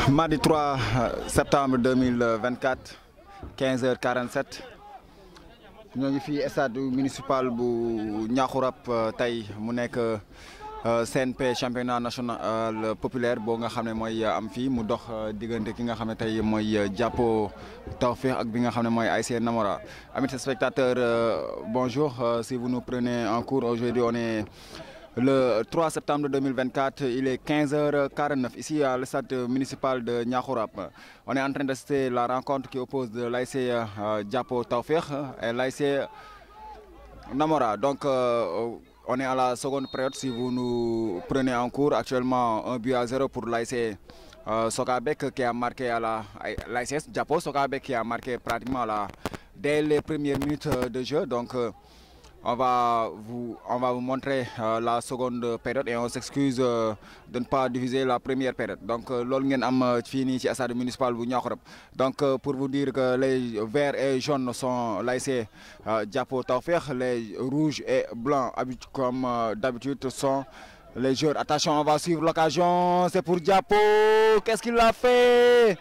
Mardi 3 septembre 2024 15h47 ñoo ngi fii stade municipal bu Niakoulrap tey mu nekk CNP championnat national populaire boo nga xam ne mooy am fii mu dox diggante ki nga xam ne tey mooy Diapo Tawfekh ak bi nga xam ne mooy ASC Namora. Amis spectateurs, bonjour. Si vous nous prenez en cours, aujourd'hui on est le 3 septembre 2024, il est 15h49 ici à le stade municipal de Niakoulrap. On est en train d'assister la rencontre qui oppose de l'ASC Diapo Tawfekh et l'ASC Namora. Donc on est à la seconde période si vous nous prenez en cours. Actuellement 1-0 pour l'ASC Sokabek qui a marqué à l'ASC Diapo Sokabek qui a marqué pratiquement dès les premières minutes de jeu. Donc on va vous montrer la seconde période et on s'excuse de ne pas diffuser la première période. Donc loolu ngeen am fii nii ci stade municipal bu Niakoulrap. Donc pour vous dire que les verts et jaunes sont l'ASC Diapo Tawfekh, les rouges et blancs comme d'habitude sont les joueurs. Attention, on va suivre l'occasion, c'est pour Diapo. Qu'est-ce qu'il a fait?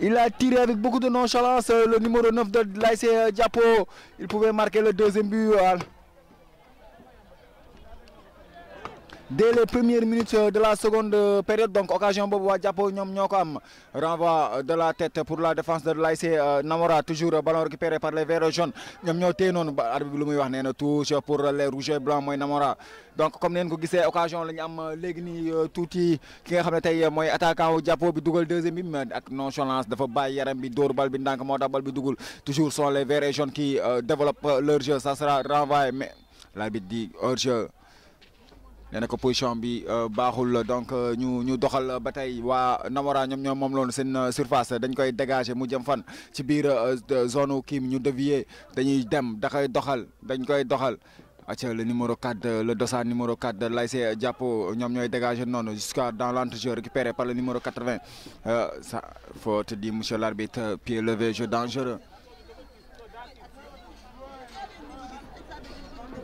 Il a tiré avec beaucoup de nonchalance le numéro 9 de l'ASC Diapo. Il pouvait marquer le deuxième but dès les premières minutes de la seconde période. Donc occasion boobu waa Diapo ñoom ñoo ko am. Renvoi de la tête pour la défense de l'ASC Namora. Toujours ballon récupéré par les verts et jaunes. ñoom ñoo téye noonu ba arbitre bi lu muy wax nee na touche pour les rouges et blancs mooy Namora. Donc comme neen ko gisee occasion la ñu am léegi nii tuuti ki nga xam ne tey mooy attaquant wu Diapo bi dugal deuxième bi mais ak nonchalance dafa bàyyi yaram bi dóor bal bi ndànk moo tax bal bi dugul. Toujours sont les verts et jaunes qui développent leur jeu. Ça sera renvoyé mais l'arbitre dit hors-jeu. nee na ko position bi baaxul donc ñu doxal ba tey waa Namora ñoom moom loonu seen surface dañ koy dégager mu jëm fan ci biir zone kii ñu dévier dañuy dem da koy doxal dañ koy doxal. acca le numéro 4 le dossard numéro 4 de l'ASC Diapo ñoom ñooy dégager noonu jusqu'à dans l'entrejeu récupéré par le numéro 80 ça faut te dire monsieur l'arbitre, pied levé, jeu dangereux.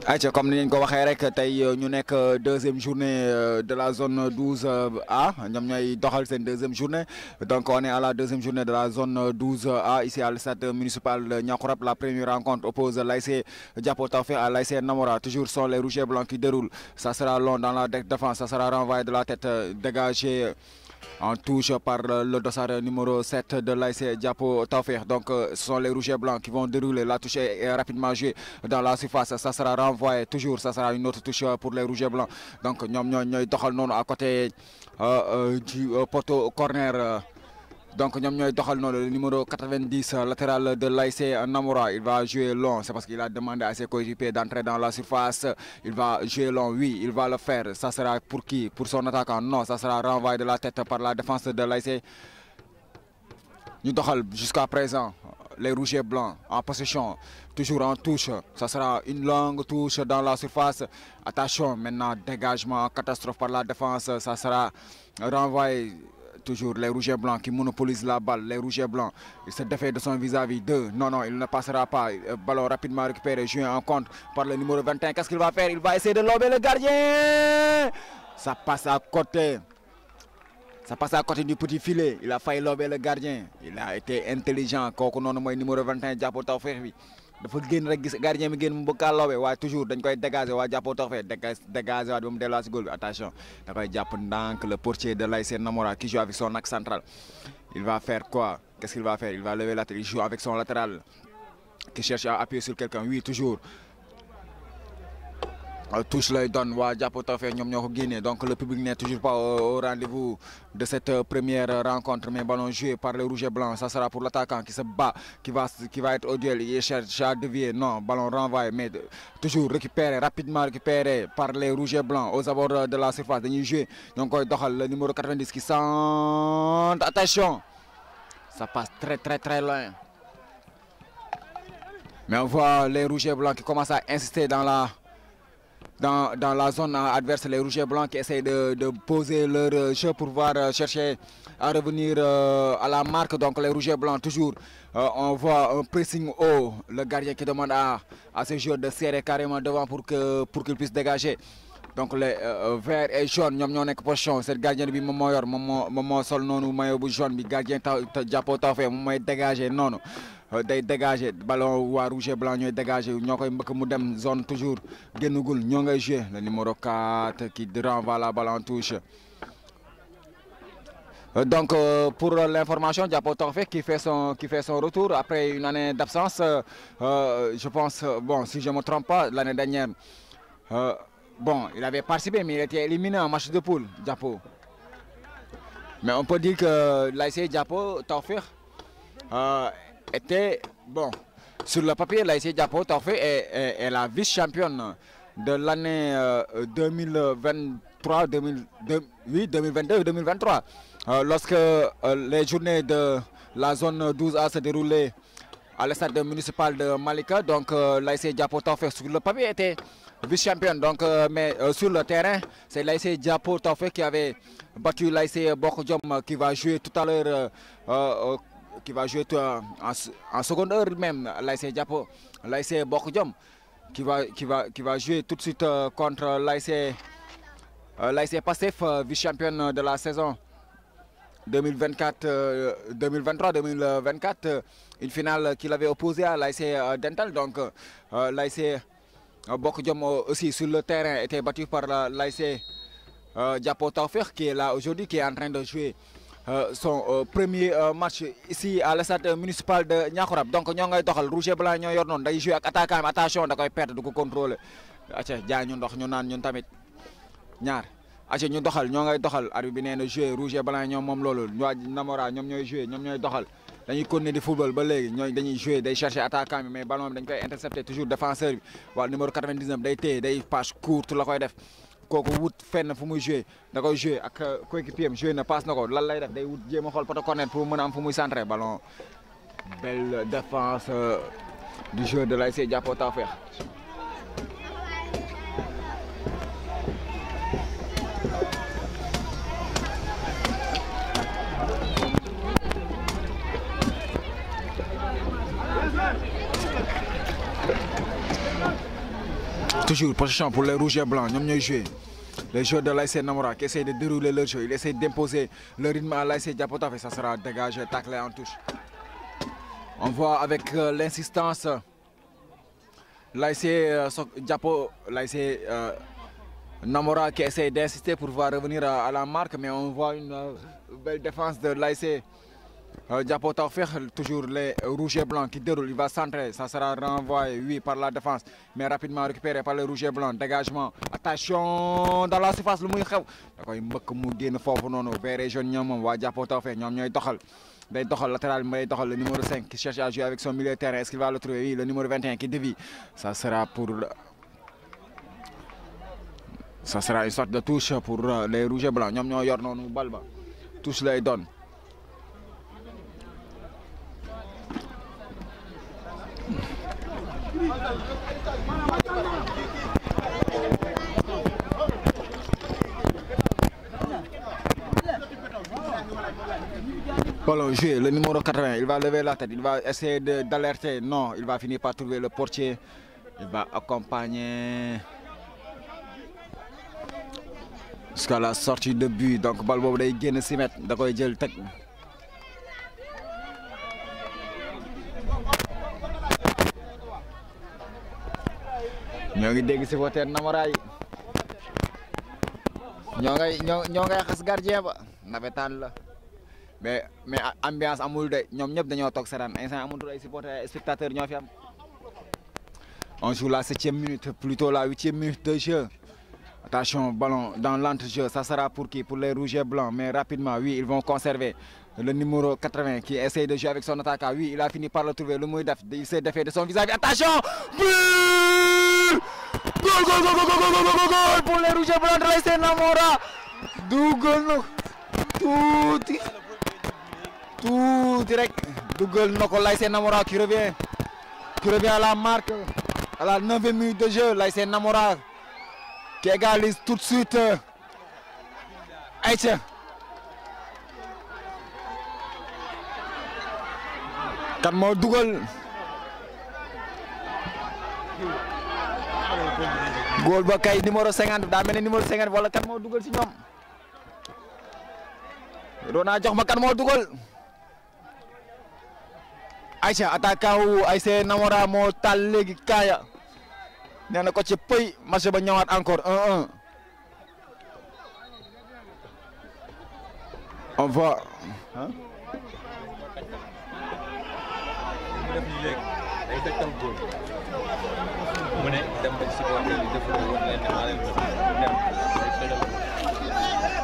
ayca comme ni ñu ko waxee rek tey ñu nekk deuxième journée de la zone 12A ñoom ñooy doxal seen deuxième journée. Donc on est à la deuxième journée de la zone 12A ici à le stade municipal de Niakoulrap. La première rencontre oppose l'ASC Diapo Tawfekh à l'ASC Namora. Toujours sont les rouges et blancs qui déroulent. Ça sera long dans la défense, ça sera renvoyé de la tête, dégagé en touche par le dossard numéro 7 de l'ASC Diapo Tawfekh. Donc ce sont les rouges et blancs qui vont dérouler. La touche est rapidement jouée dans la surface. Ça sera renvoyé. Toujours ça sera une autre touche pour les rouges et blancs. Donc ñoom ñooy doxal noonu à côté du poteau corner. Donc ñoom ñooy doxal noonu le numéro 90 latéral de l'ASC Namora. Il va jouer long, c'est parce qu'il a demandé à ses coéquipiers d'entrer dans la surface. Il va jouer long, oui, il va le faire. Ça sera pour qui? Pour son attaquant? Non, ça sera renvoyé de la tête par la défense de l'ASC. Ñu doxal jusqu'à présent les rouges et blancs en possession, toujours en touche. Ça sera une longue touche dans la surface. Attention, maintenant dégagement catastrophe par la défense. Ça sera renvoyé. Toujours les rouges et blancs qui monopolisent la balle. Les rouges et blancs, il se défait de son vis-à-vis d'eux. Non, il ne passera pas. Ballon rapidement récupéré, joué en contre par le numéro 21. Qu'est-ce qu'il va faire? Il va essayer de lober le gardien. Ça passe à côté. Ça passe à côté du petit filet. Il a failli lober le gardien. Il a été intelligent. Kooku noonu mooy numéro 21 Diapo Tawfekh bi. dafa génn rek gis gardien bi génn mu bëgg a loobe waaye toujours dañ koy dégager waa Diapo Tawfekh dégager waat ba mu delluwaat si góol bi. Attention da koy jàpp ndànk le portier de l'ASC Namora qui joue avec son axe central. Il va faire quoi? Qu'est-ce qu'il va faire? Il va lever la tête. Il joue avec son latéral qui cherche à appuyer sur quelqu'un. Oui, toujours touche lay donne waa Diapo Tawfekh ñoom ñoo ko génnee. Donc le public n'est toujours pas au rendez-vous de cette première rencontre, mais ballon joué par les rouges et blancs. Ça sera pour l'attaquant qui se bat, qui va être au duel. Il cherche à dévier. Non, ballon renvoyé, mais toujours récupéré, rapidement récupéré par les rouges et blancs aux abords de la surface. Dañuy jouer ñoo ngi koy doxal le numéro 90 qui centre. Attention, ça passe très loin. Mais on voit les rouges et blancs qui commencent à insister dans la zone adverse. Les rouges et blancs qui essayent de poser leur jeu pour pouvoir chercher à revenir à la marque. Donc les rouges et blancs toujours on voit un pressing haut, le gardien qui demande à ses joueurs de serrer carrément devant pour qu'ils puissent dégager. donc les vert et jaune ñoom ñoo nekk position cette gardien bi moom moo yor moom moo sol noonu maillot bu jaune bi gardien Diapo Tawfekh moom mooy dégager noonu day dégager ballon waa rouge et blanc ñooy dégager ñoo koy mbëkk mu dem zone toujours génnagul ñoo ngay jouer le numéro 4 qui renvoie la balle en touche. Donc pour l'information, Diapo Tawfekh qui fait son retour après une année d'absence, je pense, bon si je ne me trompe pas, l'année dernière, bon il avait participé mais il était éliminé en match de poule, Diapo. Mais on peut dire que l'ASC Diapo Tawfekh était, bon, sur le papier, l'ASC Diapo Tawfekh est la vice-championne de l'année 2023, 2022 et 2023. Lorsque les journées de la zone 12A se déroulaient à l'estade municipal de Malika, donc l'ASC Diapo Tawfekh sur le papier était vice-championne. Donc, mais sur le terrain, c'est l'ASC Diapo Tawfekh qui avait battu l'ASC Bokk Jom qui va jouer tout à l'heure, qui va jouer en seconde heure même, l'ASC Bokk Jom qui va jouer tout de suite contre l'ASC Pastef, vice-championne de la saison 2023-2024, une finale qu'il avait opposée à l'ASC Dental. Donc l'ASC Bokk Jom aussi sur le terrain était battu par l'ASC Diapo Tawfekh qui est là aujourd'hui, qui est en train de jouer son premier match ici à l'estade municipal de Niakoulrab. Donc ñoo ngay doxal rouge et blanc ñoo yor noonu day jouer ak attaquant am, attention da koy perdre du ko contrôler. acca jaay ñu ndox ñu naan ñun tamit ñaar. acca ñu doxal ñoo ngay doxal arbitre bi nee na jouer rouge et blanc ñoom moom loolu waa Namora ñoom ñooy jouer ñoom ñooy doxal dañuy continuer di football ba léegi ñooy dañuy jouer day chercher attaquant bi mais ballon bi dañ koy intercepter toujours défenseur bi waa numéro 99 day téye day passe courte la koy def kooku wut fenn fu muy jouer da koy jouer ak coéquipier am jouer na passe na ko lan lay def day wut jéem a xool poto corner pour mën a am fu muy centrer ballon. Belle défense du joueur de l'ASC Diapo Tawfekh. Toujours position pour les rouges et blancs, ñoom ñooy jouer. Les joueurs de l'ASC Namora qui essayent de dérouler leur jeu, ils essayent d'imposer le rythme à l'ASC Diapo Tawfekh, ça sera dégagé, taclé en touche. On voit avec l'insistance l'ASC Diapo, l'ASC Namora qui essaie d'insister pour pouvoir revenir à la marque, mais on voit une belle défense de l'ASC Diapo Tawfekh, toujours les rouges et blancs qui déroulent, il va centrer, ça sera renvoyé, oui, par la défense, mais rapidement récupéré par les rouges et blancs, dégagement, attention dans la surface, lu muy xew da koy mbëkk mu génn foofu noonu, vert et jaune ñoom moom waa Diapo Tawfekh ñoom ñooy doxal, day doxal latéral bi day doxal le numéro 5 qui cherche à jouer avec son milieu de terrain, est-ce qu'il va le trouver? Oui, le numéro 21 qui dévie, ça sera une sorte de touche pour les rouges et blancs, ñoom ñoo yor noonu bal ba, touche lay doon. Ballon joué, le numéro 80, il va lever la tête, il va essayer d'alerter, non, il va finir par trouver le portier, il va accompagner jusqu'à la sortie de but, donc bal boobu day génn 6 mètres da koy jël teg. ñoo ngi dégg supporter Namora yi ñoo ngay xas gardien ba nawetaan la mais ambiance amul de ñoom ñëpp dañoo toog seetaan instant amatul ay supporter spectateurs ñoo fi am. On joue la 7e minute, plutôt la 8e minute de jeu. Attention, ballon dans l'entrejeu, ça sera pour qui? Pour les rouges et blancs, mais rapidement, oui, ils vont conserver le numéro 80 qui essaye de jouer avec son attaquant. Oui, il a fini par le trouver, le Mouidaf, il s'est défait de son visage. Attention! But! Goal, goal, goal, goal, goal, goal, goal, goal pour les rouges et blancs de l'ASC Namora. Dougal tout direct. Dougal Noko, l'ASC Namora qui revient à la marque à la 9e minute de jeu. L'ASC Namora qui égalise tout de suite. Aïcha. Kan moo dugal góol ba kay numéro 50 daa mel ne numéro 50 wala kan moo dugal si ñoom Rona jox ma kan moo dugal Aïcha attaquant wu ASC Namora moo taal léegi kaaya nee na ko ci pëy match ba ñëwaat encore 1-1 on va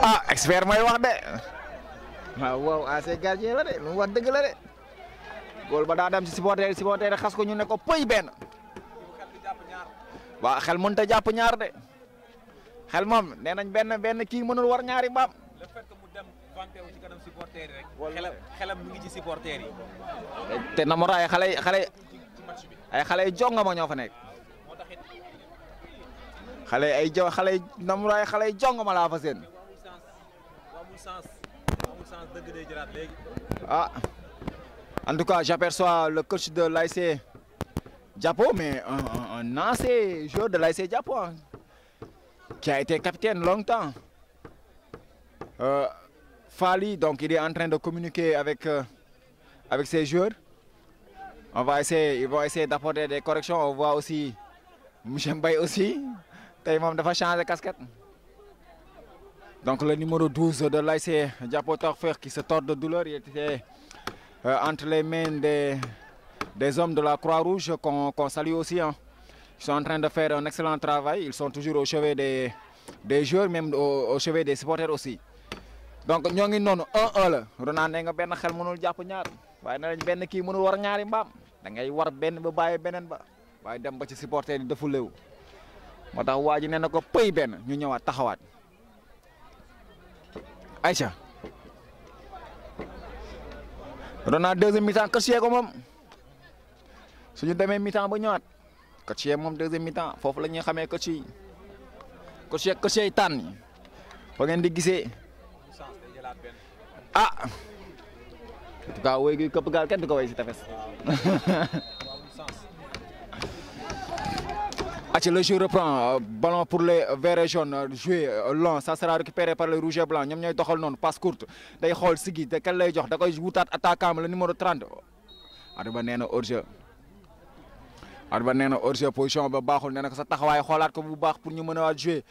ah expert mooy wax de waaw ASC gardien la de lu mu wax dëgg la de góol ba daa dem ci supporter xas ko ñu ne ko pëy benn waaw xel mënut a jàpp ñaar de xel moom nee nañ benn kii mënul war ñaari mbaam. le fait que mu dem vanté wu ci kanam supporter yi rek. xelam mu ngi ci supporter yi. te Namora ay xale yi jongama ñoo fa nekk. Namora ay xale yi jongama laa fa seen. Ah, en tout cas j'aperçois le coach de l'ASC Diapo, mais un ancien joueur de l'ASC Diapo hein, qui a été capitaine longtemps. Fali, donc il est en train de communiquer avec ses joueurs. Ils vont essayer d'apporter des corrections. On voit aussi M. Mbaye aussi. Il va changer de casquette. Donc le numéro 12 de l'ASC Diapo Tawfekh qui se tord de douleur, il était entre les mains des hommes de la Croix-Rouge qu'on salue aussi. Hein. Ils sont en train de faire un excellent travail. Ils sont toujours au chevet des joueurs, même au chevet des supporters aussi. Donc nous avons 1-1 la. Rona ne nga benn xel mënul jàpp ñaar waaye nee nañ benn kii mënul war ñaari mbaam da ngay war benn ba bàyyi beneen ba waaye dem ba ci supporter yi dafa léew moo tax waa ji nee na ko pëy benn ñu ñëwaat taxawaat. Aïcha Rona deuxième mi-temps coach ko moom suñu demee mi-temps ba ñëwaat coach moom deuxième mi-temps foofu la ñuy xamee coach yi tànn fa ngeen di gisee ah en tout cas wéy gi këpp gaal kenn du ko wéy si tefes. Le jeu reprend, ballon pour les verts et jaunes, joué long, ça sera récupéré par les rouges et blancs. Ñom ñoy doxal non, passe courte. Day xol sigi te kan lay jox da koy wutat attaquant le numéro 30. Adba néna hors-jeu. Adba néna hors-jeu position ba baxul néna ko sa taxaway xolat ko bu baax pour ñu mëna jouer.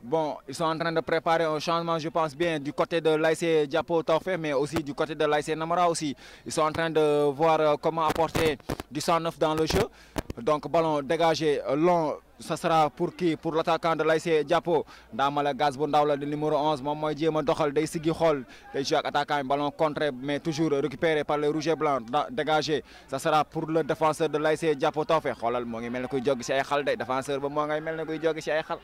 Bon, ils sont en train de préparer un changement, je pense bien, du côté de l'ASC Diapo Tawfekh, mais aussi du côté de l'ASC Namora aussi. Ils sont en train de voir comment apporter du 109 dans le jeu. Donc, ballon dégagé long, ça sera pour qui? Pour l'attaquant de l'ASC Diapo. Damala Gaz Bondaoula, le numéro 11, Momoy Djema Dokhal, Dey Sigi Khol, Dey Jacques attaquant, ballon contré, mais toujours récupéré par les rouges et blancs, dégagé. Ça sera pour le défenseur de l'ASC Diapo Tawfekh. Kholal, mo ngi melni koy jog ci ay xal day défenseur ba mo ngay melni koy jog ci ay xal.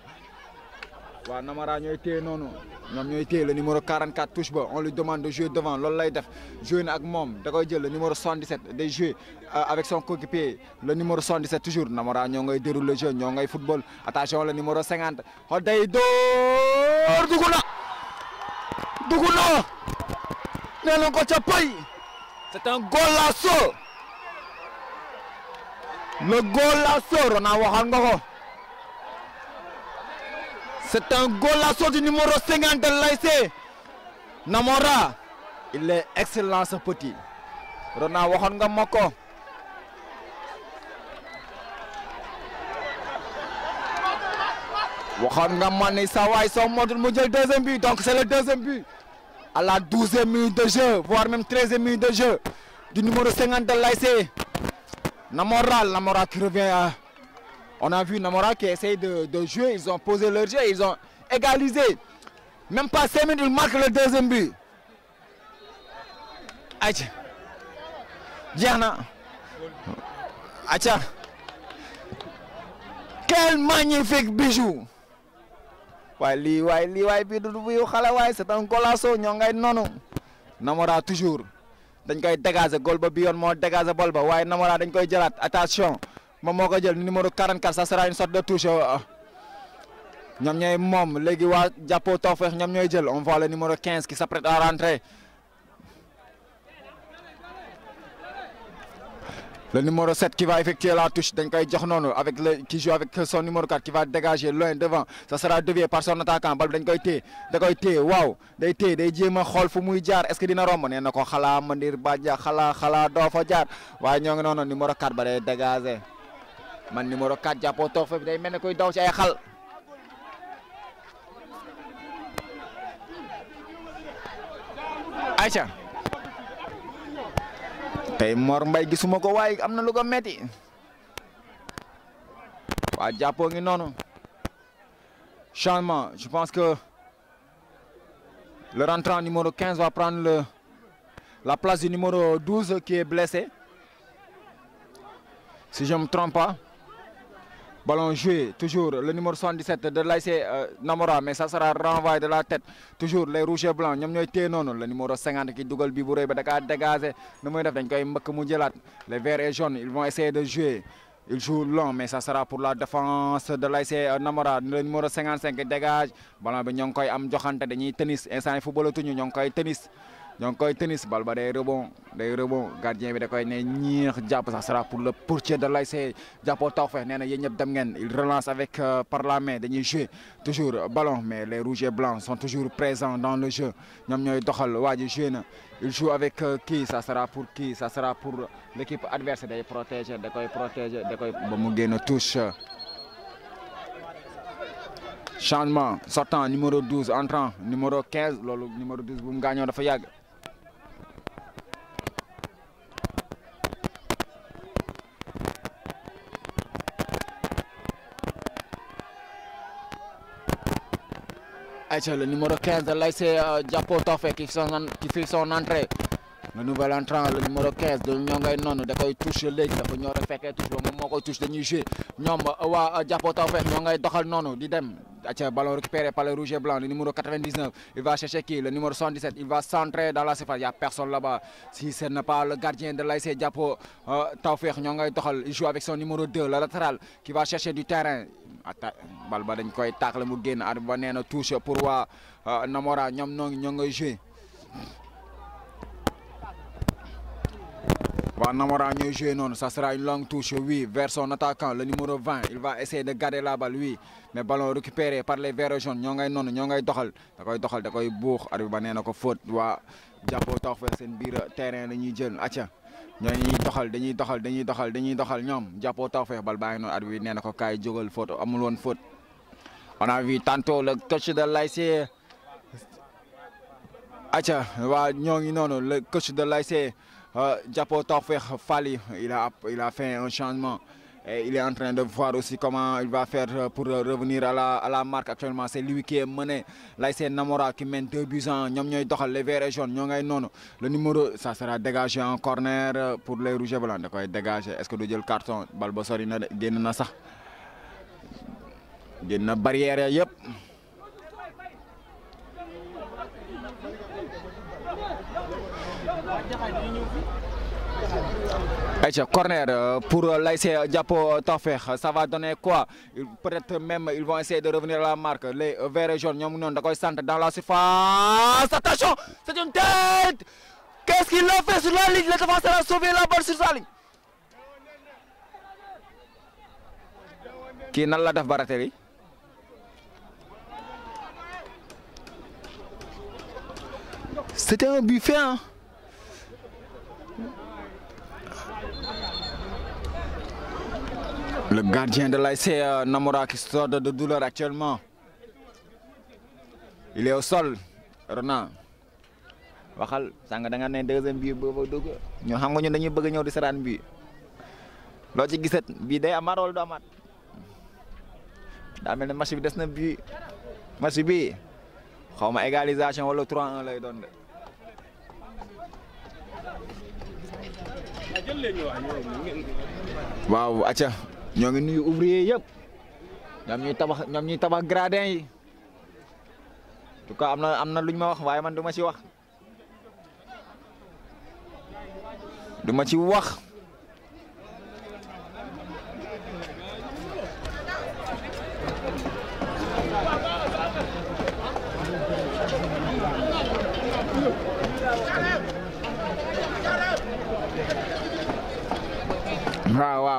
Wa Namara ñoy téye noonu ñom ñoy téye le numéro 44 touche ba on lui demande de jouer devant loolu lay def jouer na ak mom da koy jël le numéro 77 day jouer avec son coéquipier le numéro 77 toujours Namara ñoo ngay dérouler le jeu ñoo ngay football attention le numéro 50 xol day door duguna nee na ko ca pay c'est un golasso le golasso Rona waxal nga ko. C'est un golasso du numéro 50 de l'ASC Namora. Il est excellent ce petit. Rona waxoon nga ma ko. Waxoon nga ma ni sa waay soo motul mu jël deuxième but. Donc c'est le deuxième but. À la 12e minute de jeu, voire même 13e minute de jeu du numéro 50 de l'ASC Namora qui revient à... On a vu Namora qui essaye de jouer, ils ont posé leur jeu, ils ont égalisé. Même pas 5 minutes, ils marquent le deuxième but. Aïcha. Diana. Aïcha. Quel magnifique bijou. C'est un golasso, Namora toujours. Dañ koy dégager gol ba bi yoon mo dégager bol ba waye Namora dañ koy jëlat attention. Moom moo ko jël numéro 44 ça sera une sorte de touche ñoom ñooy moom léegi waa Diapo Tawfekh ñoom ñooy jël on voit le numéro 15 qui s'apprête à rentrer Le numéro 7 qui va effectuer la touche avec qui joue avec son numéro 4 qui va dégager loin devant. Ça sera dévié par son attaquant. Bal dañ koy téye waaw day téye day jéem a xool fu muy jaar est-ce que dina romb nee na ko xalaa Mandir Badja xalaa doo fa jaar waaye ñoo ngi noonu numéro 4 ba day dégager man numéro 4 jàppoo toog fa day mel ne koy daw ci ay xal. Aïcha tey Mor Mbaye gisuma ko waaye am na lu ko metti waa jàppoo ngi noonu changement je pense que le rentrant numéro 15 va prendre la place du numéro 12 qui est blessé si je ne me trompe pas. Ballon joué, toujours le numéro 77 de l'ASC Namora, mais ça sera renvoyé de la tête. Toujours les rouges et blancs. Le numéro 50 qui double Bibouré, dégagé. Les verts et jaunes, ils vont essayer de jouer. Ils jouent long, mais ça sera pour la défense de l'ASC Namora. Le numéro 55 dégage. Ballon bi am joxante dañuy tennis instant football tuñu ñong koy tennis. ñong koy tennis bal ba day rebond gardien bi da koy ne ñiix jàpp ça sera pour le portier de l'ASC Jàppo Tawfekh nee na yéen ñëpp dem ngeen il relance avec par la main dañuy jouer toujours ballon mais les rouges et blancs sont toujours présents dans le jeu ñoom ñooy doxal waa ji joué na il joue avec qui ça sera pour qui ça sera pour l'équipe adverse day protéger da koy ba mu génn touche. Changement sortant numéro 12 entrant numéro 15 loolu numéro 12 bu mu gaañoo dafa yàgg. Aïcha, le numéro 15 de l'ASC Jàppo Tawfekh qui fait son entrée. Le nouvel entrant, le numéro 15 de Nyongay Nono, da koy touche léegi dafa ñoo fekkee touche ba moom moo koy touche dañuy jouer ñoom waa Jàppo Tawfekh ñoo ngay doxal noonu di dem. Aïcha, ballon récupéré par le rouge et blanc, le numéro 99, il va chercher qui? Le numéro 77, il va centrer dans la surface, il n'y a personne là-bas. Si ce n'est pas le gardien de l'ASC Jàppo Tawfekh, il joue avec son numéro 2, le latéral, qui va chercher du terrain. Bal ba dañ koy taakle mu génn at ba nee na touche pour waa Namora ñoom ñoo ngay jouer. Waa Namora ñooy jouer noonu ça sera une longue touche oui vers son attaquant le numéro 20 il va essayer de garder la balle oui mais ballon récupéré par les verts jaunes ñoo ngay noonu ñoo ngay doxal da koy buux at ba nee na ko faute waa Jàppo Tawfekh seen biir terrain la ñuy jël acca dañuy doxal ñoom Jàppo Tawfekh bal baa ngi noonu at bi nee na ko kaay jógal faute amul woon faute. On a vu tantôt le coach de l'ASC acca waa ñoo ngi noonu le coach de l'ASC Jàppo Tawfekh Fally il a fait un changement et il est en train de voir aussi comment il va faire pour revenir à la marque actuellement c'est lui qui est mené l'ASC Namora qui mène 2-1 ñoom ñooy doxal les verts et jaunes ñoo ngay noonu le numéro ça sera dégagé en corner pour les rouges et blancs da koy dégager est-ce que du jël carton bal ba sori na de génn na sax génn na barrière yëpp. Aïcha, corner pour l'ASC Jàppo Tawfekh ça va donner quoi peut-être même ils vont essayer de revenir à la marque les verts et jaunes ñoom noonu da koy centre dans la surface attention c'est une tête qu'est-ce qu'il a fait sur la ligne le défenseur a sauvé la balle sur sa ligne kii nan la def Barateri c'était un but fait hein. Le gardien de l'ASC Namora qui sort de douleur actuellement. Il est au sol. Ronan waxal sànq da nga ne deuxième bii boobu dugg ñu xam nga ñun dañuy bëgg ñëw di saraan bii loo ci gisat bii day amaat wala du amaat daa mel ne match bi des na bii match bi xaw ma égalisation wala 3-1 lay doon de. waaw acca ñoo ngi nuyu ouvrier yëpp ñoom ñuy tabax gradin yi en tout cas am na lu ñu ma wax waaye man du ma ci wax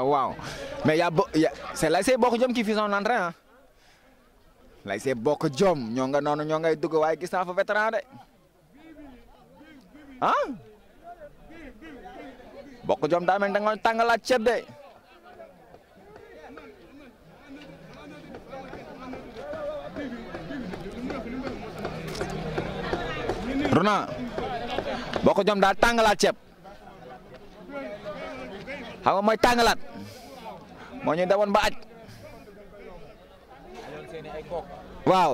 waaw mais c'est l'ASC Bokk Jom qui fait son entrée ah l'ASC Bokk Jom ñoo nga noonu ñoo ngay dugg waaye gis naa fa vétéran de ah Bokk Jom daa mel da nga tàngalaat ceeb de Runa Bokk Jom daa tàngalaat ceeb xam nga mooy tàngalaat moo ñu demoon ba aj waaw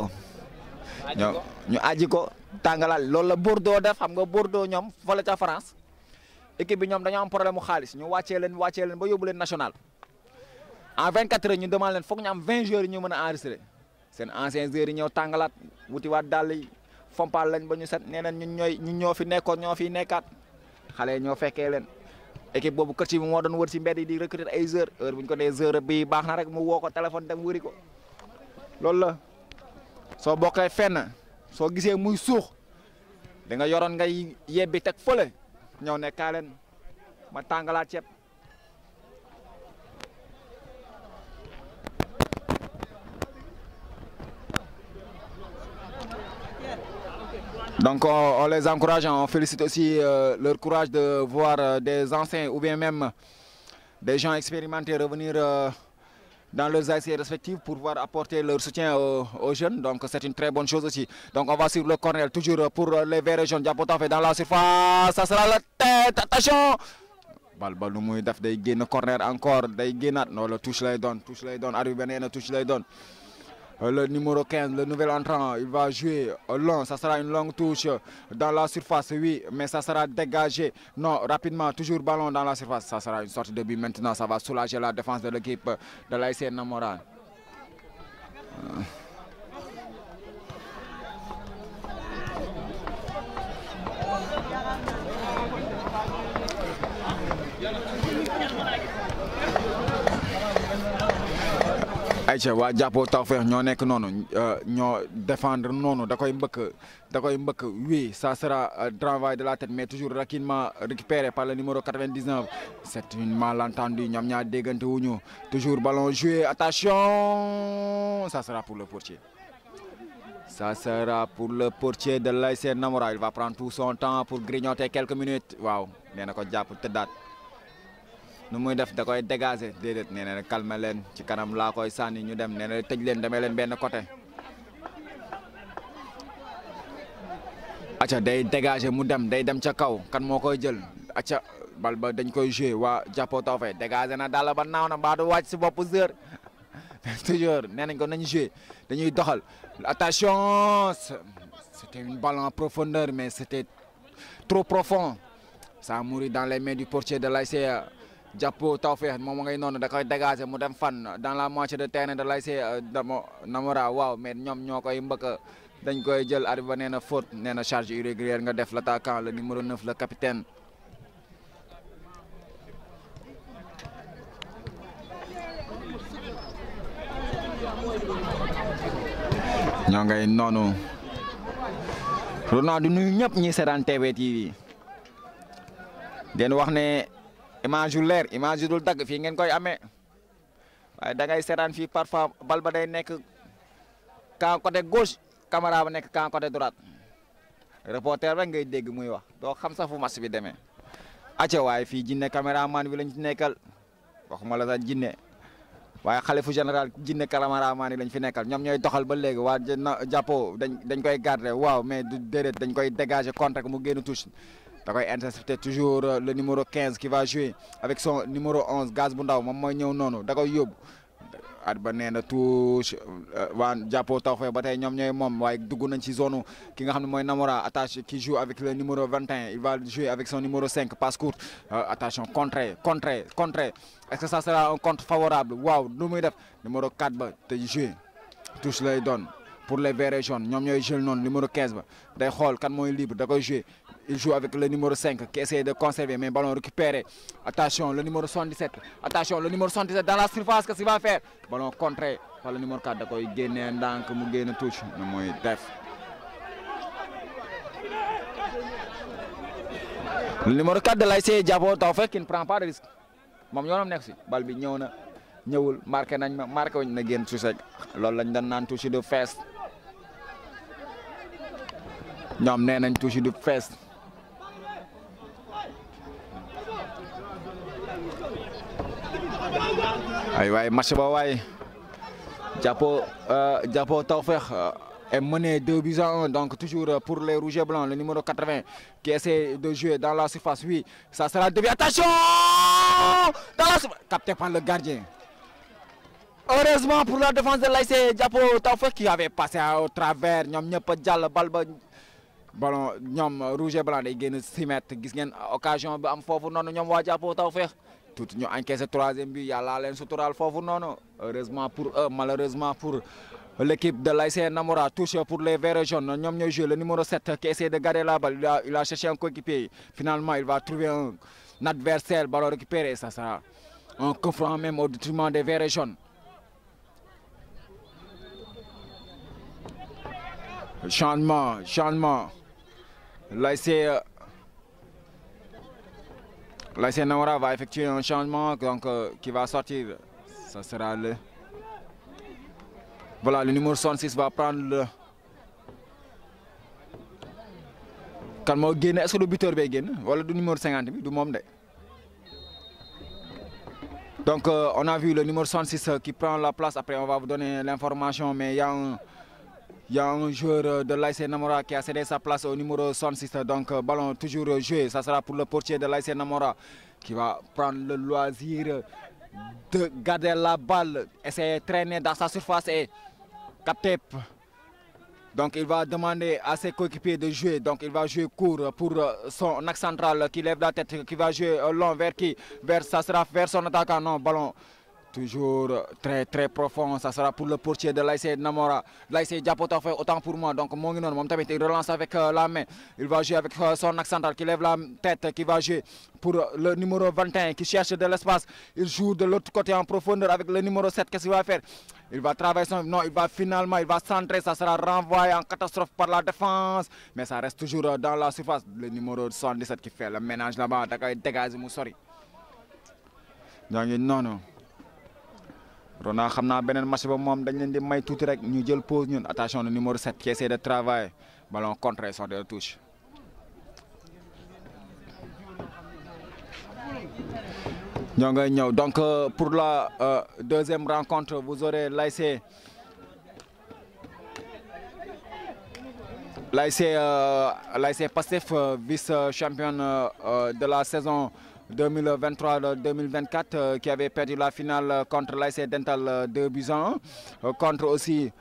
ñu aji ko tàngalaat loolu la Bordeaux def xam nga Bordeaux ñoom fële ca France équipe bi ñoom dañoo am problème mu xaalis ñu wàccee leen ba yóbbu leen national en 24 heures ñu demande leen foog ñu am 20 joueurs yi ñu mën a enregistrer seen anciens joueurs yi ñëw tàngalaat wutiwaat dàll yi fompal lañ ba ñu set nee nañ ñun ñoo fi nekkoon ñoo fi nekkaat xale yi ñoo fekkee leen équipe boobu kër ci bi moo doon wër si mbedd yi di recruter ay joueurs heure bu ñu ko dee joueur bi baax na rek mu woo ko téléphone dem wëri ko loolu la soo bokkee fenn soo gisee muy suux da nga yoroon ngay yebbi teg fële ñëw ne kaa leen ma tàngalaat ceeb donc on les encourage, on félicite aussi leur courage de voir des anciens ou bien même des gens expérimentés revenir dans leurs ASC respectifs pour pouvoir apporter leur soutien aux jeunes. Donc c'est une très bonne chose aussi. Donc on va sur le corner toujours pour les verts jaunes. Diapo Taofé dans la surface, ça sera la tête, attention. Bal lu muy def day génn corner encore day génnaat non la touche lay doon arbitre bi nee na touche lay doon. Le numéro 15, le nouvel entrant, il va jouer long, ça sera une longue touche dans la surface, oui, mais ça sera dégagé. Non, rapidement, toujours ballon dans la surface, ça sera une sortie de but maintenant, ça va soulager la défense de l'équipe de l'ASC Namora. Aïcha waa Diapo Taofé ñoo nekk noonu ñoo défendre noonu da koy mbëkk oui ça sera travail de la tête mais toujours rapidement récupéré par le numéro 99 c'est une malentendu ñoom ñaar déggante wuñu toujours ballon joué attention ça sera pour le portier de l'ASC Namora il va prendre tout son temps pour grignoter quelques minutes waaw nee na ko jàpp tëddaat nu muy def da koy dégager déedéet nee na calmer leen ci kanam laa koy sànni ñu dem nee na tëj leen demee leen benn côté acca day dégager mu dem day dem ca kaw kan moo koy jël acca bal ba dañ koy jouer waa Diapo Taofé dégager na dala ba naaw na mbaa du wàcc si bopp heure toujours nee nañ ko nañ jouer dañuy doxal attention c'était une balle en profondeur mais c'était trop profond ça a mouru dans les mains du portier de l'ASC Diapo Taofé moom ngay noonu da koy dégager mu dem fan dans la moitié de terrain de l'ASC Namora waaw mais ñoom ñoo koy mbëkk dañ koy jël arbitre ba nee na faute nee na charge irrégulière nga def l'attaquant le numéro 9 le capitaine. ñoo ngay noonu Ronaldo nuyu ñëpp ñi seetaan TV TV den wax ne image yu leer image yu dul dagg fii ngeen koy amee waaye da ngay seetaan fii parfois bal ba day nekk camp côté gauche caméra ba nekk camp côté droite reporter rek ngay dégg muy wax doo xam sax fu match bi demee acca waaye fii jinne caméraman bi lañ ci nekkal waxuma la sax jinne waaye xalifu général jinne caméraman yi lañ fi nekkal ñoom ñooy doxal ba léegi waa Diapo dañ koy garder waaw mais du déedéet dañ koy dégager contre mu génn touche da koy intercepter toujours le numéro 15 qui va jouer avec son numéro 11 gaz bu ndaw moom mooy ñëw noonu da koy yóbbu at ba nee na touche waa Diapo Taofé ba tey ñoom ñooy moom waaye dugg nañ ci zone ki nga xam ne mooy Namora attache qui joue avec le numéro 21 il va jouer avec son numéro 5 passe courte attention contré est-ce que ça sera un contre favorable waaw nu muy def numéro 4 ba te jouer touche lay doon pour les verts jaunes ñoom ñooy jël noonu numéro 15 ba day xool kan mooy libre da koy jouer il joue avec le numéro 5 qui essaie de conserver mais ballon récupéré attention le numéro 77 attention le numéro 77 dans la surface qu'est-ce qu'il va faire ballon contré par le numéro 4 da koy génnee ndànk mu génn touche na mooy def le numéro 4 de l'ASC Diapo Taofé qui ne prend pas de risque moom yoonam nekk si bal bi ñëw na ñëwul marqué nañ ma marqué wuñ na génn touche rek loolu lañ doon naan touche du fees ñoom nee nañ touche du fees ay waaye match ba waaye Jàppo Tawfekh est mené 2-1 donc toujours pour les rouges et blancs le numéro 80 qui essaie de jouer dans la surface oui ça sera dévié attention dans la surface capté par le gardien heureusement pour la défense de l'ASC Jàppo Tawfekh qui avait passé au travers ñoom ñëpp a jàll bal ba ballon ñoom rouge et blanc day génn 6 mètres gis ngeen occasion bi am foofu noonu ñoom waa Jàppo Tawfekh tout ñu encaissé troisième but yàlla leen suturaal foofu noonu heureusement pour eux malheureusement pour l'équipe de l'ASC Namora touche pour les verts jaunes ñoom ñooy joué le numéro 7 qui essaie de garder la balle il a cherché un coéquipier finalement il va trouver un adversaire ballon récupéré ça sera un coup franc même au détriment des verts jaunes changement l'ASC Namora va effectuer un changement donc qui va sortir ça sera le voilà le numéro 66 va prendre le kan moo génn est-ce que le buteur bay génn wala du numéro 50 bi du moom de donc on a vu le numéro 66 qui prend la place après on va vous donner l'information mais il y a un joueur de l'ASC Namora qui a cédé sa place au numéro 66 donc ballon toujours joué ça sera pour le portier de l'ASC Namora qui va prendre le loisir de garder la balle essayer de traîner dans sa surface et capter donc il va demander à ses coéquipiers de jouer donc il va jouer court pour son axe central qui lève la tête qui va jouer long vers qui ça sera vers son attaquant non ballon toujours très profond ça sera pour le portier de l'ASC Namora l'ASC Jàppo Tawfekh autant pour moi donc moo ngi noonu moom tamit il relance avec la main il va jouer avec son axe central qui lève la tête qui va jouer pour le numéro 21 qui cherche de l'espace il joue de l'autre côté en profondeur avec le numéro 7 qu'est-ce qu'il va faire il va travailler non il va finalement il va centrer ça sera renvoyé en catastrophe par la défense mais ça reste toujours dans la surface le numéro 77 qui fait le ménage là-bas da koy dégager mu sori daa ngi noonu Rona xam naa beneen match ba moom dañ leen di may tuuti rek ñu jël pause ñun attention le numéro 7 qui essaie de travailler ballon contré sort de la touche ñoo ngay ñëw donc pour la deuxième rencontre vous aurez l'ASC Pastef vice-championne de la saison 2023-2024 qui avait perdu la finale contre l'ASC Dental 2-1 contre aussi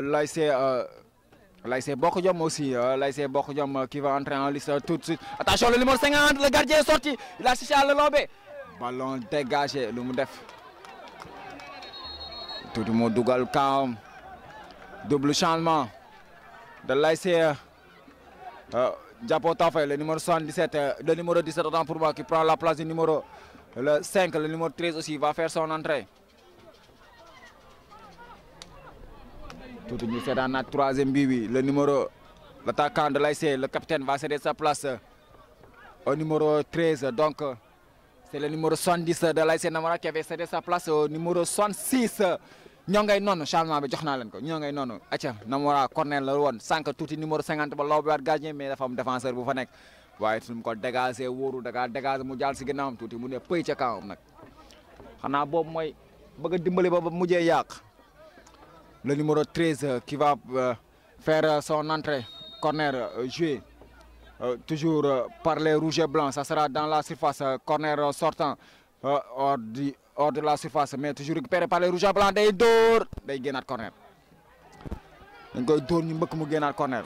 l'ASC Bokk Jom aussi l'ASC Bokk Jom qui va entrer en liste tout de suite attention le numéro 50 le gardien est sorti il a cherché à le lober ballon dégagé lu mu def tout mu dugal kawam double changement de l'ASC Jàppo Tawfekh le numéro 77 le numéro 17 autant pour moi qui prend la place du numéro le 5 le numéro 13 aussi va faire son entrée tout ñu seetaan na troisième bi le numéro l'attaquant de l'ASC le capitaine va céder sa place au numéro 13 donc c'est le numéro 70 de l'ASC Namora qui avait cédé sa place au numéro 66 ñoo ngay noonu changement bi jox naa leen ko ñoo ngay noonu acca Namora corner la woon sànq tuuti numéro 50 ba law bi waat gardien mais dafa am défenseur bu fa nekk waaye su mu ko dégagé wóoru da dégagé mu jàll si ginnaawam tuuti mu ne pëy ca kawam nag xanaa boobu mooy bëgg a dimbali ba mujjee yàq le numéro 13 qui va faire son entrée corner joué toujours par les rouges et blancs ça sera dans la surface corner sortant hors de la surface mais toujours récupéré par les rouges et blancs day dóor day génnaat corner dañ koy dóor ñu mbëkk mu génnaat corner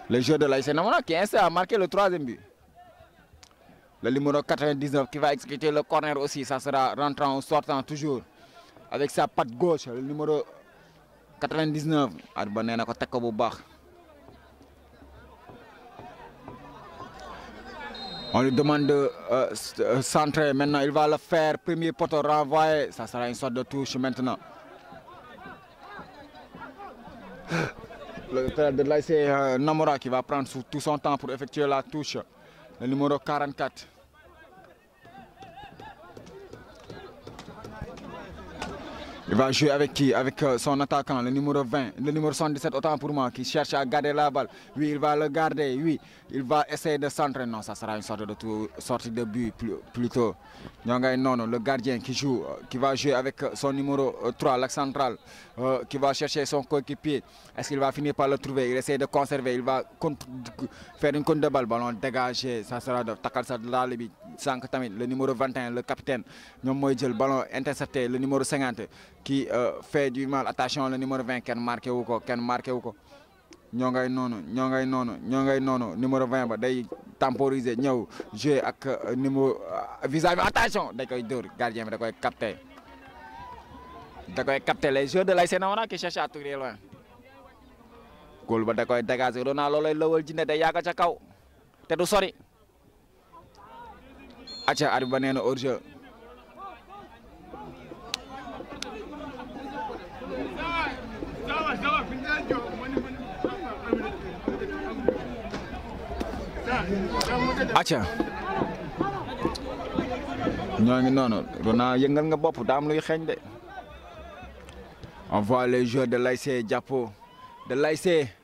le joueur de l'ASC Namora qui a marqué le troisième but le numéro 99 qui va exécuter le corner aussi ça sera rentrant ou sortant toujours avec sa patte gauche le numéro 99 at ba nee na ko teg ko bu baax on lui demande de centrer maintenant il va le faire premier poteau renvoyé ça sera une sorte de touche maintenant le frère de l'ASC Namora qui va prendre tout son temps pour effectuer la touche le numéro 44 Il va jouer avec qui? Avec son attaquant, le numéro 20, le numéro 77, autant pour moi, qui cherche à garder la balle. Oui, il va le garder, oui. Il va essayer de centrer. Non, ça sera une sortie de but plutôt. Non, le gardien qui joue, qui va jouer avec son numéro 3, l'axe central, qui va chercher son coéquipier. Est-ce qu'il va finir par le trouver? Il essaie de conserver, il va faire une compte de balle, ballon dégagé. Ça sera de Takalsa de la Libye, le numéro 21, le capitaine. Le ballon intercepté, le numéro 50. Qui fait du mal. Attention, le numéro 20 qui a marqué ou quoi, numéro 20 ba day temporiser ñëw jouer ak numéro vis-à-vis. Attention, da koy dóor, gardien bi da koy capter les joueurs de l'ASC Namora qui cherchent à tirer loin. Goal ba da koy dégager, Ronaldo lay lawal jinne day yàgg ca kaw te du sori. Aca arbitre ba nee na hors-jeu. Acha ñoo ngi noonu Rona yëngal nga bopp daa am luy xeeñ de. On voit les joueurs de l'ASC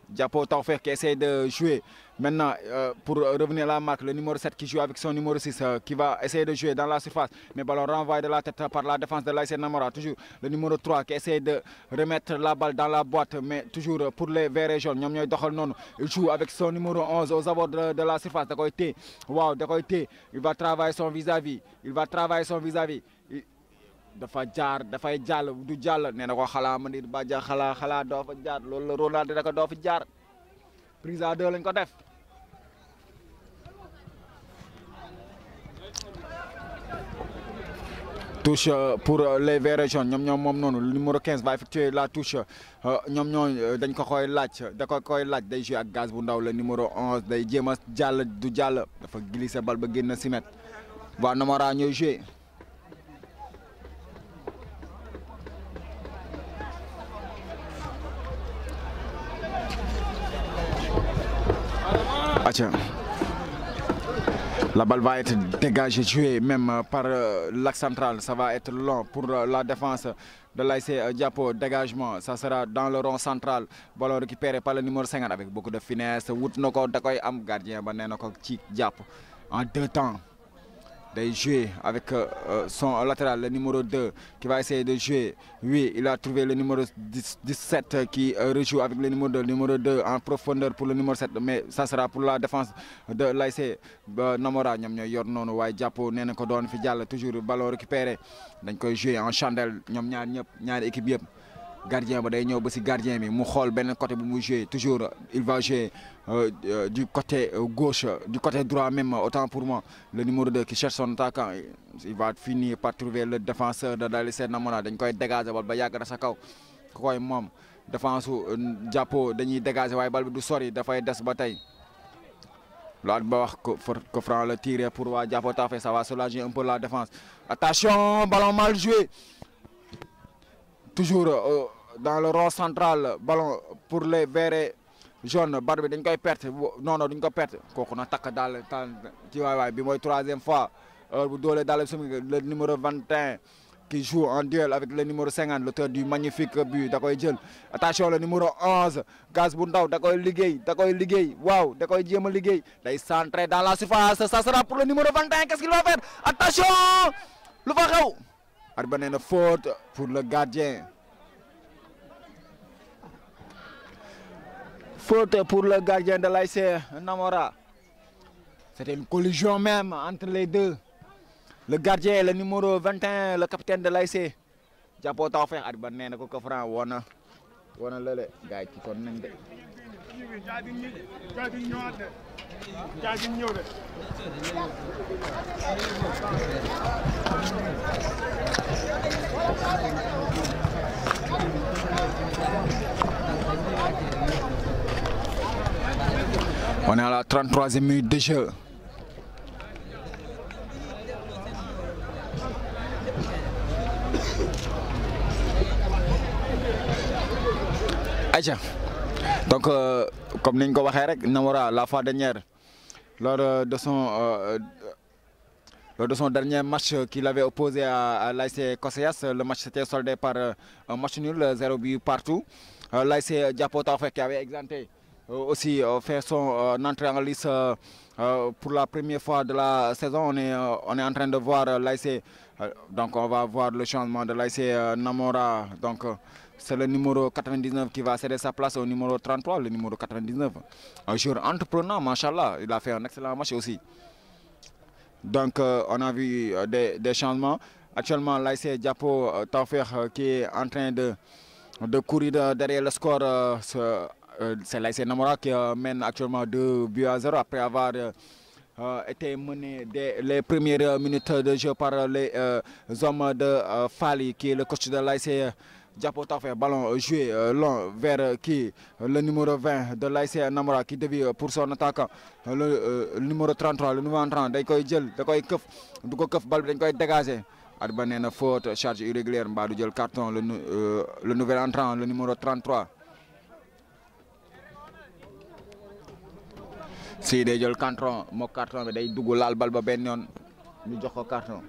Diapo Tawfekh qui essaie de jouer. Maintenant, pour revenir à la marque, le numéro 7 qui joue avec son numéro 6 qui va essayer de jouer dans la surface. Mais ballon renvoyé de la tête par la défense de l'ASC Namora. Toujours le numéro 3 qui essaie de remettre la balle dans la boîte. Mais toujours pour les verts et jaunes. Il joue avec son numéro 11 aux abords de la surface. Wow, il va travailler son vis-à-vis. dafay jàll du jàll nee na ko xalaa ma nit ba xalaa doo fa jaar loolu la Ronaldo da ko doo fa jaar prise à deux lañ ko def. Touche pour les verts jaunes ñoom moom noonu le numéro 15 va effectuer la touche ñoom dañ ko koy laaj day jouer ak gaz bu ndaw le numéro 11 day jéem a jàll du jàll dafa glisser bal ba génn si mètre waa Namora ñooy jouer. La balle va être dégagée, jouée même par l'axe central. Ça va être long pour la défense de l'ASC Diapo. Dégagement, ça sera dans le rond central. Ballon récupéré par le numéro 50 avec beaucoup de finesse. Wut nako da koy am gardien ba néna ko ci Diapo en deux temps. De jouer avec son latéral, le numéro 2, qui va essayer de jouer. Oui, il a trouvé le numéro 17 qui rejoue avec le numéro 2 en profondeur pour le numéro 7. Mais ça sera pour la défense de l'ASC Namora. Toujours ballon récupéré. Donc jouer en chandelle. Ñaar équipe gardien ba day ñëw ba ci gardien bi mu xool benn côté bu muy jouer toujours il va jouer du côté gauche du côté droit même autant pour moi le numéro 2 qui cherche son attaquant il va finir par trouver le défenseur de l'ASC Namora dañ koy dégager bal ba yàgg na sa kaw ku koy moom défense Diapo dañuy dégager waaye bal bi du sori dafay des ba tey loolu ba wax ko Franc le tirer pour waa Diapo Tawfekh ça va soulager un peu la défense. Attention, ballon mal joué. Toujours dans le rond central, ballon pour les verts jaunes. Barbe dañ koy perte non duñ ko perte kooku na takk daal ci waay bi mooy troisième fois bu doole daal le numéro 21 qui joue en duel avec le numéro 50 l'auteur du magnifique but da koy jël. Attention, le numéro 11 gaz bu ndaw da koy liggéey waaw da koy jéem a liggéey day centrer dans la surface. Ça sera pour le numéro 21. Qu'est-ce qu'il va faire? Attention, lu fa xew. Arbitre nee na faute pour le gardien. Faute pour le gardien de l'ASC Namora. C'était une collision même entre les deux. Le gardien et le numéro 21, le capitaine de l'ASC Diapo Tawfekh. Arbitre nee na ko Franc woona lele gaay ci kon nañ de. On est à la 33e minute de jeu. Aïcha. Donc, comme nous l'avons dit, Namora, la fois dernière, lors de son lors de son dernier match qu'il avait opposé à l'ASC Cosseyas. Le match s'était soldé par un match nul, 0 but partout. L'ASC Diapo Tawfekh qui avait exempté aussi fait son entrée en lice pour la première fois de la saison. On est en train de voir l'ASC, donc on va voir le changement de l'ASC Namora. Donc c'est le numéro 99 qui va céder sa place au numéro 33, le numéro 99. Un joueur entreprenant, machallah, il a fait un excellent match aussi. Donc on a vu des changements. Actuellement, l'ASC Diapo Tawfekh qui est en train de courir derrière le score. C'est l'ASC Namora qui mène actuellement 2 buts à 0 après avoir été mené dès les premières minutes de jeu par les hommes de Fali, qui est le coach de l'ASC Diapo Tawfekh. Ballon joué long vers qui le numéro 20 de l'ASC Namora qui dévie pour son attaquant, le numéro 33, le nouveau entrant. Dañ koy jël da koy këf du ko këf bal bi dañ koy dégager. Arba nee na faute, charge irrégulière, mbaa du jël carton le nouvel entrant, le numéro 33. Si day jël carton moo carton bi day dugg laal bal ba benn yoon ñu jox ko carton.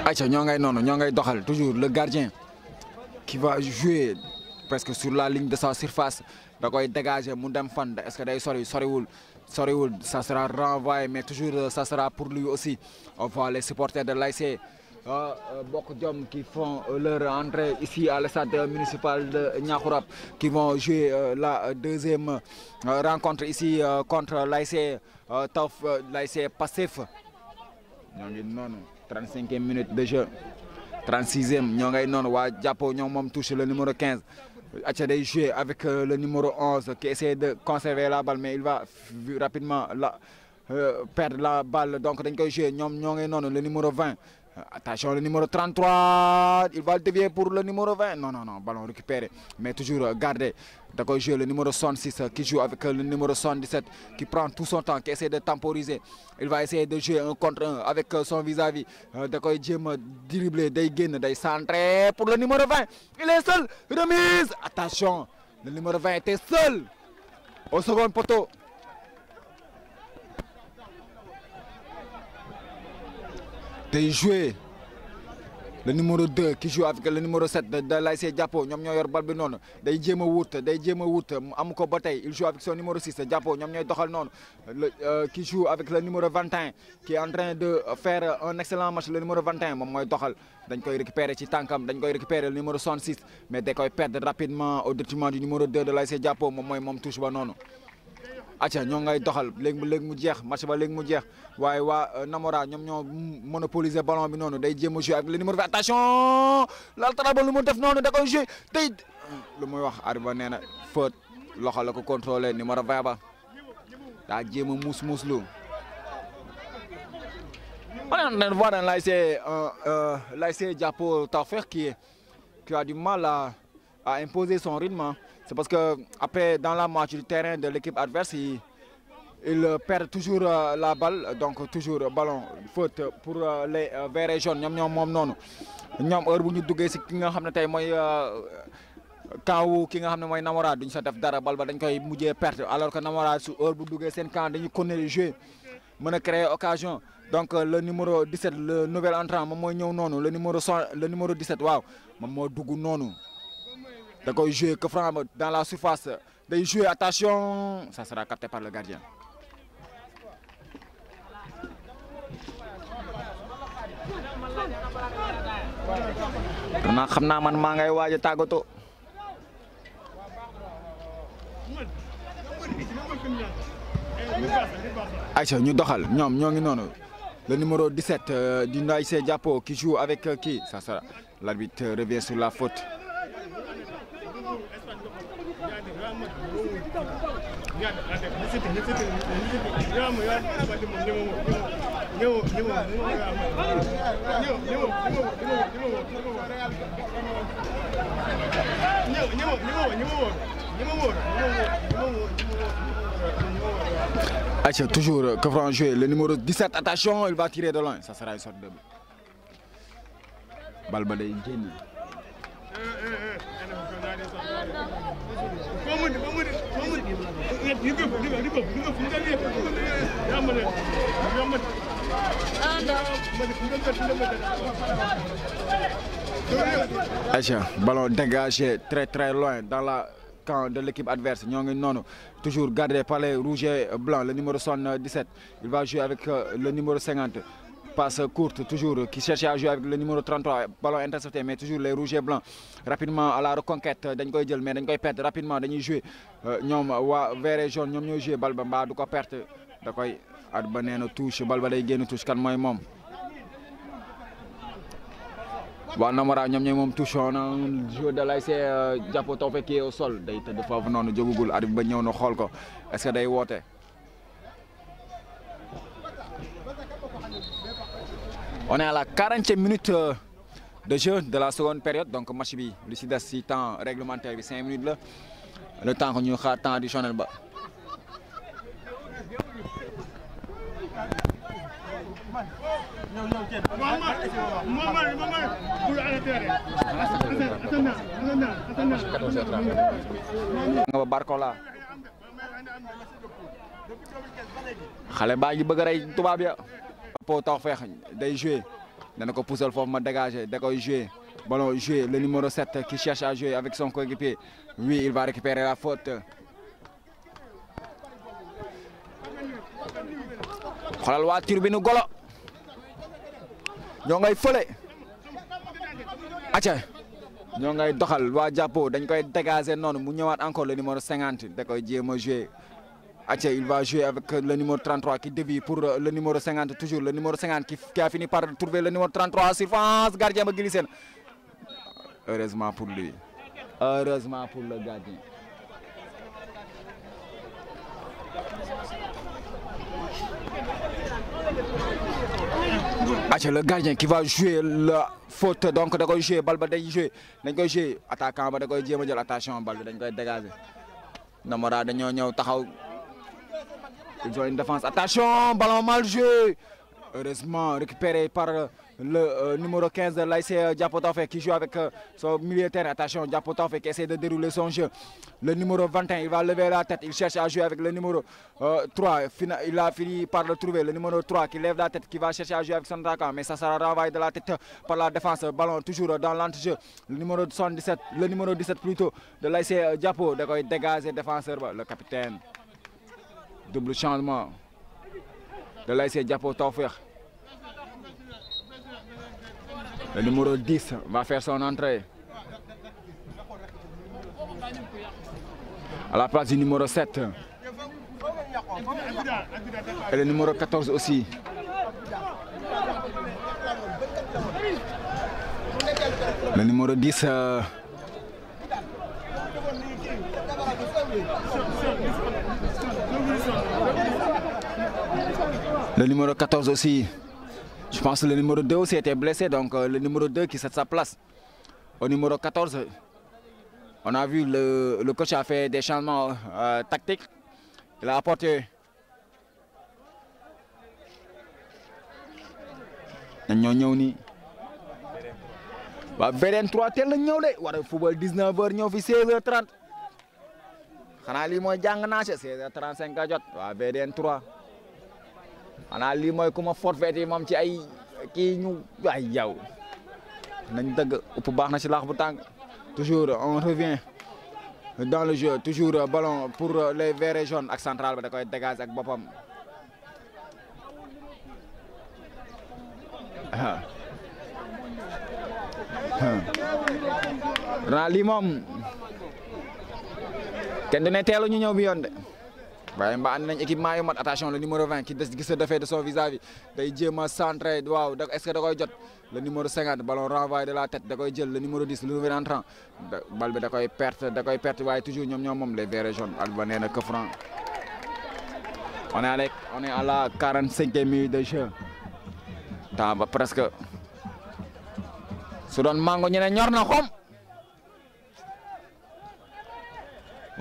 Aïcha ñoo ngay doxal toujours le gardien qui va jouer presque sur la ligne de sa surface da koy dégager mu dem fan. Est-ce que day soriwul ça sera renvoyé, mais toujours ça sera pour lui aussi. On voit les supporters de l'ASC Bokk Jom qui font leur entrée ici à l'stade municipal de Niakoulrab, qui vont jouer la deuxième rencontre ici contre l'ASC Pastef. ñoo ngi noonu 35e minute de jeu, 36e ñoo ngay noonu waa Diapo ñoom moom touche le numéro 15. Acha day jouer avec le numéro 11 qui essaie de conserver la balle, mais il va rapidement perdre la balle. Donc dañ koy jouer ñoom ñoo ngay noonu le numéro 20. Attention, le numéro 33, il va le dévier pour le numéro 20. Non, ballon récupéré, mais toujours gardé. D'accord, jouer le numéro 66 qui joue avec le numéro 77 qui prend tout son temps, qui essaie de temporiser. Il va essayer de jouer un contre un avec son vis-à-vis. D'accord, il va dribbler, il centré pour le numéro 20. Il est seul, remise. Attention, le numéro 20 était seul au second poteau. Day joué le numéro 2 qui joue avec le numéro 7 de l'ASC Diapo. ñoom ñoo yor bal bi noonu day jéem a wut am ko ba tey. Il joue avec son numéro 6 Diapo ñoom ñooy doxal noonu qui joue avec le numéro 21 qui est en train de faire un excellent match. Le numéro 21 moom mooy doxal dañ koy récupérer ci tànkam, dañ koy récupérer le numéro 66 mais da koy perdre rapidement au détriment du numéro 2 de l'ASC Diapo. moom touche ba noonu. Acha ñoo ngay doxal léegi mu jeex match ba léegi mu jeex waaye waa Namora ñoom ñoo monopoliser ballon bi noonu day jéem a jouer ak le numéro 20. Attention latéral ba lu mu def noonu da koy jouer tey lu muy wax Arba nee na faute loxo la ko contrôler numéro 20 ba daa jéem a muuslu. On est en train de voir dans l'ASC Diapo Tawfekh qui a du mal à imposer son rythme. C'est parce que après dans la moitié du terrain de l'équipe adverse, il perd toujours la balle, donc toujours ballon faute pour les verts et jaunes. ñoom moom noonu ñoom heure bu ñu duggee si ki nga xam ne tey mooy camp ki nga xam ne mooy Namora duñ sa def dara bal ba dañ koy mujjee perte, alors que Namora su heure bu duggee seen camp dañuy continuer jouer mën a créer occasion. Donc le numéro 17 le nouvel entrant moom mooy ñëw noonu le numéro 17 waaw moom moo dugg noonu. Da koy jouer que franc dans la surface day jouer. Attention, ça sera capté par le gardien. xam naa man maa ngay waaj a tàggatoo. Aïcha ñu doxal ñoom ñoo ngi noonu le numéro 17 du ASC Diapo qui joue avec qui ça sera l'arbitre revient sur la faute. Aïcha, toujours que franc joué, le numéro 17, attention, il va tirer de loin, ça sera une sorte de balle day génn. Aïcha, ballon dégagé très loin dans la camp de l'équipe adverse. Toujours gardé par les rouges et blancs, le numéro 77. Il va jouer avec le numéro 50. Passe courte, toujours, qui cherchait à jouer avec le numéro 33. Ballon intercepté, mais toujours les rouges et blancs. Rapidement à la reconquête, dañ koy jël mais dañ koy perdre rapidement, dañuy jouer. ñoom waa vert et jaune ñoom ñooy jouer bal ba mbaa du ko perte da koy at ba nee na touche bal ba day génn touche kan mooy moom. waa Namara ñoom ñooy moom touche on a un joueur de l'ASC Jàppo Tawfekh qui est au sol day tëdd foofu noonu jógagul arbitre ba ñëw na xool ko est-ce que day woote. On est à la 40e minute de jeu de la seconde période donc match bi lu si des si temps réglementaire bi 5 minutes la le temps que ñu xaar temps additionnel ba. nga ba Barcola xale baa ngi bëgg a rey tubaab ya. Jàppo Tawfekh day jouer dana ko poussal foofu ma dégager da koy jouer ballon jouer le numéro 7 qui cherche à jouer avec son coéquipier. Oui, il va récupérer la faute. xoolal waa tribune Golo ñoo ngay fële acca ñoo ngay doxal waa Jàppo dañ koy dégager noonu mu ñëwaat encore le numéro 50 da koy jéem a jouer. Atia, il va jouer avec le numéro 33 qui dévie pour le numéro 50, toujours le numéro 50 qui a fini par trouver le numéro 33 en surface, gardien va glisser. Heureusement pour lui. Heureusement pour le gardien. Atia, le gardien qui va jouer la faute, donc il va jouer, balle va jouer, attaquant va jouer, attention, balle va dégager. Namara dañoo ñëw taxaw. Ils ont une défense. Attention, ballon mal joué. Heureusement, récupéré par le numéro 15 de l'ASC Jàppo Tawfekh qui joue avec son milieu de terrain. Attention, Jàppo Tawfekh qui essaie de dérouler son jeu. Le numéro 21, il va lever la tête. Il cherche à jouer avec le numéro 3. Il a fini par le trouver. Le numéro 3 qui lève la tête, qui va chercher à jouer avec son attaquant. Mais ça sera renvoyé de la tête par la défense. Ballon toujours dans l'entrejeu. Le numéro 77, le numéro 17 plutôt de l'ASC Jàppo. Il dégage le défenseur, le capitaine. Double changement de l'ASC Jàppo Tawfekh. Le numéro 10 va faire son entrée. À la place du numéro 7. Et le numéro 14 aussi. Le numéro 10. Le numéro 14 aussi. Je pense que le numéro 2 aussi était blessé, donc le numéro 2 qui cède sa place. Au numéro 14, on a vu le coach a fait des changements tactiques. Il a apporté VDN 3 tel la ñëw de war a football 19h ñëw fi 16h30 xanaa lii mooy jàng naa ci 16h35 nga jot waa VDN 3 xanaa lii mooy ku ma forfait moom ci ay kii ñu ay yow nañ dëgg upp baax na ci laax bu tàng. Toujours on revient dans le jeu toujours ballon pour les verts et jaunes ak central ba da koy dégager ak boppam. Raa lii moom kenn dina teelu ñu ñëw bi yoon de waaye mbaa andi nañ équipement yu mat. Attention le numéro 20 qui gis sa defee de son vis-à-vis day jéem a centré waaw est-ce que da koy jot. Le numéro 50 ballon renvoyé de la tête da koy jël le numéro 10 le nouvel entrant bal bi da koy perte waaye toujours ñoom moom les verts et jaunes Alba nee na coup franc. On est à la 45e minute de jeu temps ba presque su doon mango ñu ne ñor na xom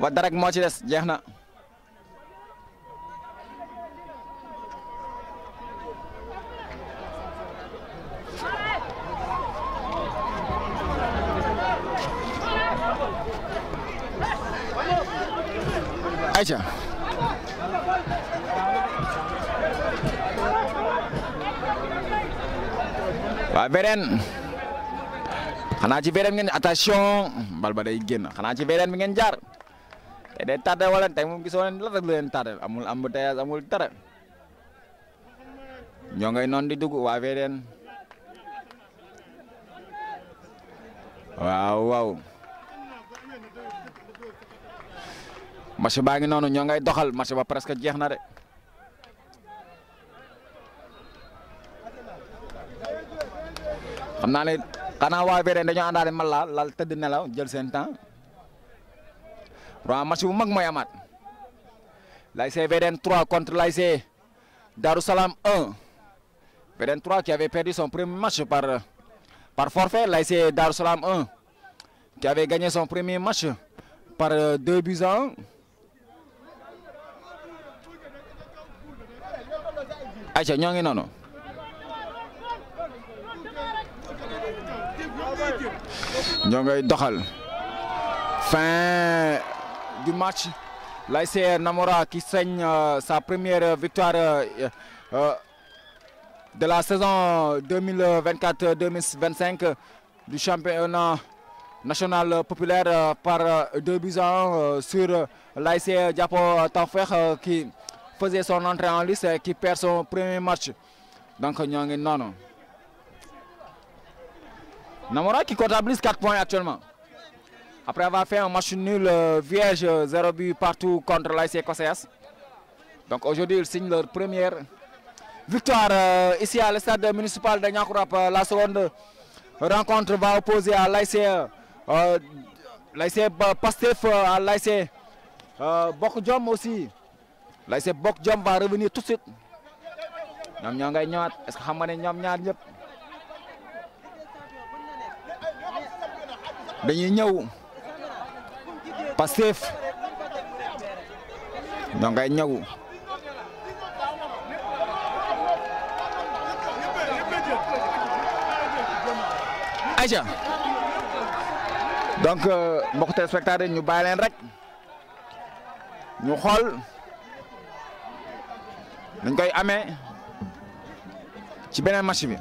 wa dara moo ci des jeex na. Aïcha waa beneen xanaa ci beneen ngeen attention bal ba day génn xanaa ci beneen bi ngeen jaar te day tardé wala tey moom gisoo leen la rek leen tardé amul embouteillage amul dara ñoo ngay noon di dugg waa beneen waaw match baa ngi noonu ñoo ngay doxal match ba presque jeex na de xam naa ne xanaa waa VDN dañoo àndaale man lal tëdd nelaw jël seen temps waaw match bu mag mooy amaat l'ASC VDN 3 contre l'ASC Darou Salam 1 VDN 3 qui avait perdu son premier match par forfait, l'ASC Darou Salam 1 qui avait gagné son premier match par 2-1. Aïcha ñoo ngi noonu ñoo ngay doxal fin du match l'ASC Namora qui signe sa première victoire de la saison 2024-2025 du championnat national populaire par 2-1 sur l'ASC Diapo Tawfekh qui faisait son entrée en lice et qui perd son premier match. Donc ñoo ngi noonu Namora qui comptabilise 4 points actuellement après avoir fait un match nul vierge 0 but partout contre l'ASC COSEAS. Donc aujourd'hui ils signent leur première victoire ici à le stade municipal de Niakoulrap. La seconde rencontre va opposer à l'ASC Pastef à l'ASC Bok Jom aussi. L'ASC Bok Jom va revenir tout de suite. ñoom ñoo ngay ñëwaat est-ce que xam nga ne ñoom ñaar ñëpp dañuy ñëw Pastef ñoo ngay ñëw Aïcha donc mbokk téléspectateurs ñu bàyyi leen rek ñu xool dañ koy amee ci beneen match bi.